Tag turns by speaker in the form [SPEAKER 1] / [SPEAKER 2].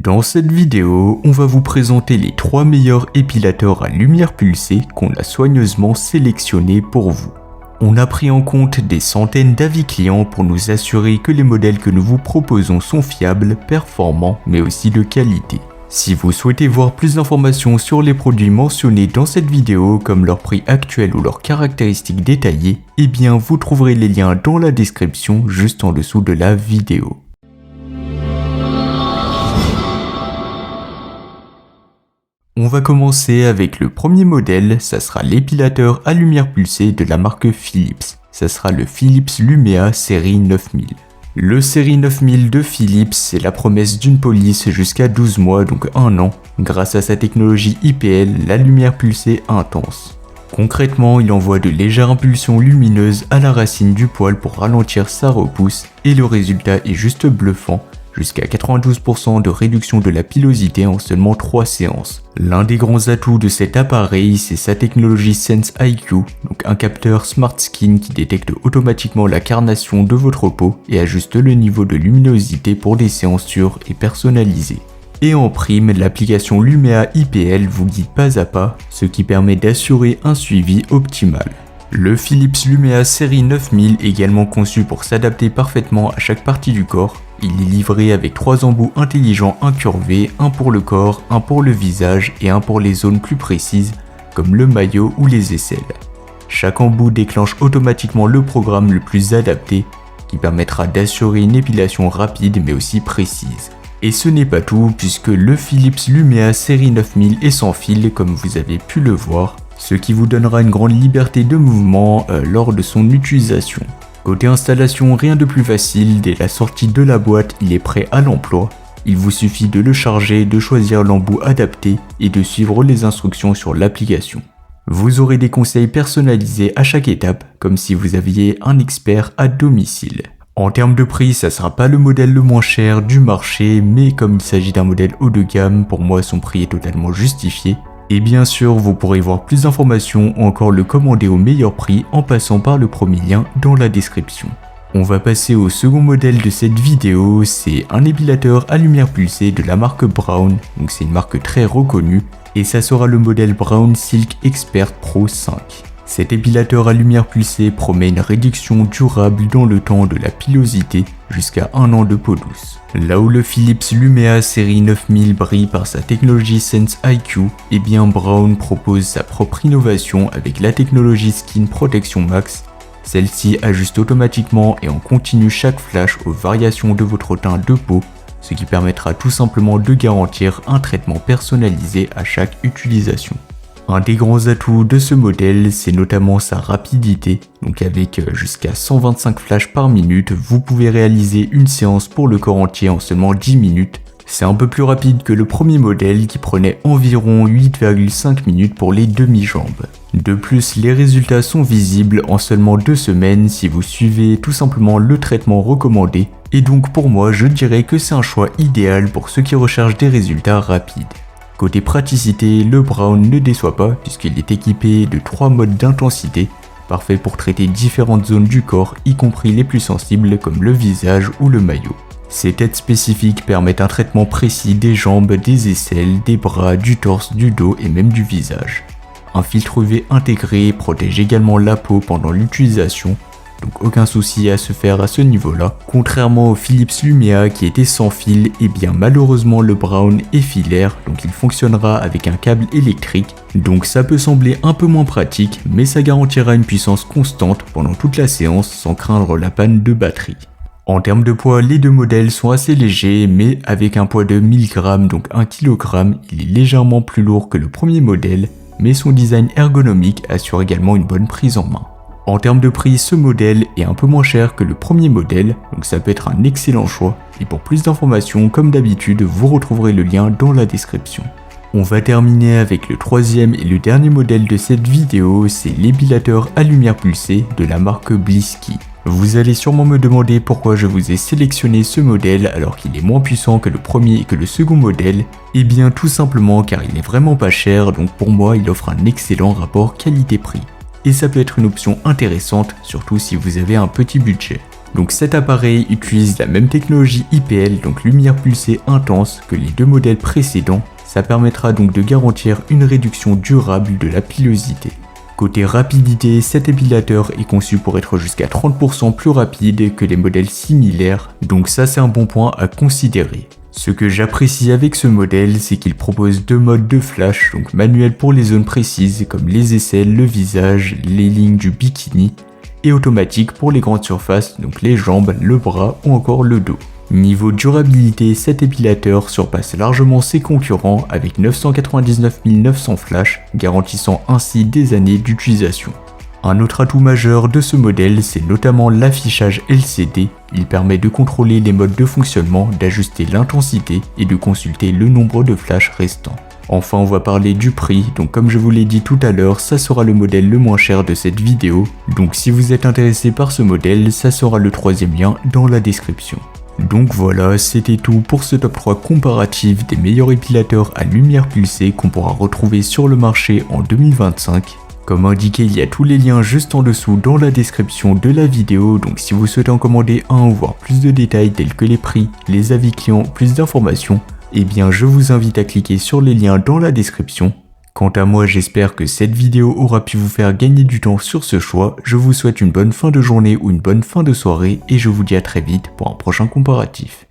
[SPEAKER 1] Dans cette vidéo, on va vous présenter les 3 meilleurs épilateurs à lumière pulsée qu'on a soigneusement sélectionnés pour vous. On a pris en compte des centaines d'avis clients pour nous assurer que les modèles que nous vous proposons sont fiables, performants, mais aussi de qualité. Si vous souhaitez voir plus d'informations sur les produits mentionnés dans cette vidéo, comme leur prix actuel ou leurs caractéristiques détaillées, eh bien vous trouverez les liens dans la description juste en dessous de la vidéo. On va commencer avec le premier modèle, ça sera l'épilateur à lumière pulsée de la marque Philips. Ça sera le Philips Lumea série 9000. Le série 9000 de Philips, c'est la promesse d'une police jusqu'à 12 mois, donc 1 an, grâce à sa technologie IPL, la lumière pulsée intense. Concrètement, il envoie de légères impulsions lumineuses à la racine du poil pour ralentir sa repousse, et le résultat est juste bluffant, jusqu'à 92% de réduction de la pilosité en seulement 3 séances. L'un des grands atouts de cet appareil, c'est sa technologie Sense IQ, donc un capteur Smart Skin qui détecte automatiquement la carnation de votre peau et ajuste le niveau de luminosité pour des séances sûres et personnalisées. Et en prime, l'application Lumea IPL vous guide pas à pas, ce qui permet d'assurer un suivi optimal. Le Philips Lumea série 9000 est également conçu pour s'adapter parfaitement à chaque partie du corps. Il est livré avec 3 embouts intelligents incurvés, un pour le corps, un pour le visage et un pour les zones plus précises, comme le maillot ou les aisselles. Chaque embout déclenche automatiquement le programme le plus adapté, qui permettra d'assurer une épilation rapide mais aussi précise. Et ce n'est pas tout, puisque le Philips Lumea série 9000 est sans fil, comme vous avez pu le voir, ce qui vous donnera une grande liberté de mouvement lors de son utilisation. Côté installation, rien de plus facile, dès la sortie de la boîte, il est prêt à l'emploi. Il vous suffit de le charger, de choisir l'embout adapté et de suivre les instructions sur l'application. Vous aurez des conseils personnalisés à chaque étape, comme si vous aviez un expert à domicile. En termes de prix, ça sera pas le modèle le moins cher du marché, mais comme il s'agit d'un modèle haut de gamme, pour moi son prix est totalement justifié. Et bien sûr, vous pourrez voir plus d'informations ou encore le commander au meilleur prix en passant par le premier lien dans la description. On va passer au second modèle de cette vidéo, c'est un épilateur à lumière pulsée de la marque Braun, donc c'est une marque très reconnue, et ça sera le modèle Braun Silk Expert Pro 5. Cet épilateur à lumière pulsée promet une réduction durable dans le temps de la pilosité jusqu'à 1 an de peau douce. Là où le Philips Lumea série 9000 brille par sa technologie Sense IQ, eh bien Braun propose sa propre innovation avec la technologie Skin Protection Max. Celle-ci ajuste automatiquement et en continu chaque flash aux variations de votre teint de peau, ce qui permettra tout simplement de garantir un traitement personnalisé à chaque utilisation. Un des grands atouts de ce modèle, c'est notamment sa rapidité, donc avec jusqu'à 125 flashs par minute, vous pouvez réaliser une séance pour le corps entier en seulement 10 minutes. C'est un peu plus rapide que le premier modèle qui prenait environ 8,5 minutes pour les demi-jambes. De plus, les résultats sont visibles en seulement 2 semaines si vous suivez tout simplement le traitement recommandé, et donc pour moi je dirais que c'est un choix idéal pour ceux qui recherchent des résultats rapides. Côté praticité, le Braun ne déçoit pas puisqu'il est équipé de 3 modes d'intensité, parfait pour traiter différentes zones du corps, y compris les plus sensibles comme le visage ou le maillot. Ces têtes spécifiques permettent un traitement précis des jambes, des aisselles, des bras, du torse, du dos et même du visage. Un filtre UV intégré protège également la peau pendant l'utilisation, donc aucun souci à se faire à ce niveau-là. Contrairement au Philips Lumea qui était sans fil, et bien malheureusement le Braun est filaire, donc il fonctionnera avec un câble électrique. Donc ça peut sembler un peu moins pratique, mais ça garantira une puissance constante pendant toute la séance sans craindre la panne de batterie. En termes de poids, les 2 modèles sont assez légers, mais avec un poids de 1000 g, donc 1 kg, il est légèrement plus lourd que le premier modèle, mais son design ergonomique assure également une bonne prise en main. En termes de prix, ce modèle est un peu moins cher que le premier modèle, donc ça peut être un excellent choix. Et pour plus d'informations, comme d'habitude, vous retrouverez le lien dans la description. On va terminer avec le troisième et le dernier modèle de cette vidéo, c'est l'épilateur à lumière pulsée de la marque Blisky. Vous allez sûrement me demander pourquoi je vous ai sélectionné ce modèle alors qu'il est moins puissant que le premier et que le second modèle. Eh bien tout simplement car il est vraiment pas cher, donc pour moi il offre un excellent rapport qualité-prix. Et ça peut être une option intéressante, surtout si vous avez un petit budget. Donc cet appareil utilise la même technologie IPL, donc lumière pulsée intense, que les deux modèles précédents. Ça permettra donc de garantir une réduction durable de la pilosité. Côté rapidité, cet épilateur est conçu pour être jusqu'à 30% plus rapide que les modèles similaires, donc ça c'est un bon point à considérer. Ce que j'apprécie avec ce modèle, c'est qu'il propose deux modes de flash, donc manuel pour les zones précises comme les aisselles, le visage, les lignes du bikini, et automatique pour les grandes surfaces, donc les jambes, le bras ou encore le dos. Niveau durabilité, cet épilateur surpasse largement ses concurrents avec 999 900 flashs, garantissant ainsi des années d'utilisation. Un autre atout majeur de ce modèle, c'est notamment l'affichage LCD. Il permet de contrôler les modes de fonctionnement, d'ajuster l'intensité et de consulter le nombre de flashs restants. Enfin, on va parler du prix, donc comme je vous l'ai dit tout à l'heure, ça sera le modèle le moins cher de cette vidéo. Donc si vous êtes intéressé par ce modèle, ça sera le troisième lien dans la description. Donc voilà, c'était tout pour ce top 3 comparatif des meilleurs épilateurs à lumière pulsée qu'on pourra retrouver sur le marché en 2025. Comme indiqué, il y a tous les liens juste en dessous dans la description de la vidéo, donc si vous souhaitez en commander un ou voir plus de détails tels que les prix, les avis clients, plus d'informations, eh bien je vous invite à cliquer sur les liens dans la description. Quant à moi, j'espère que cette vidéo aura pu vous faire gagner du temps sur ce choix. Je vous souhaite une bonne fin de journée ou une bonne fin de soirée et je vous dis à très vite pour un prochain comparatif.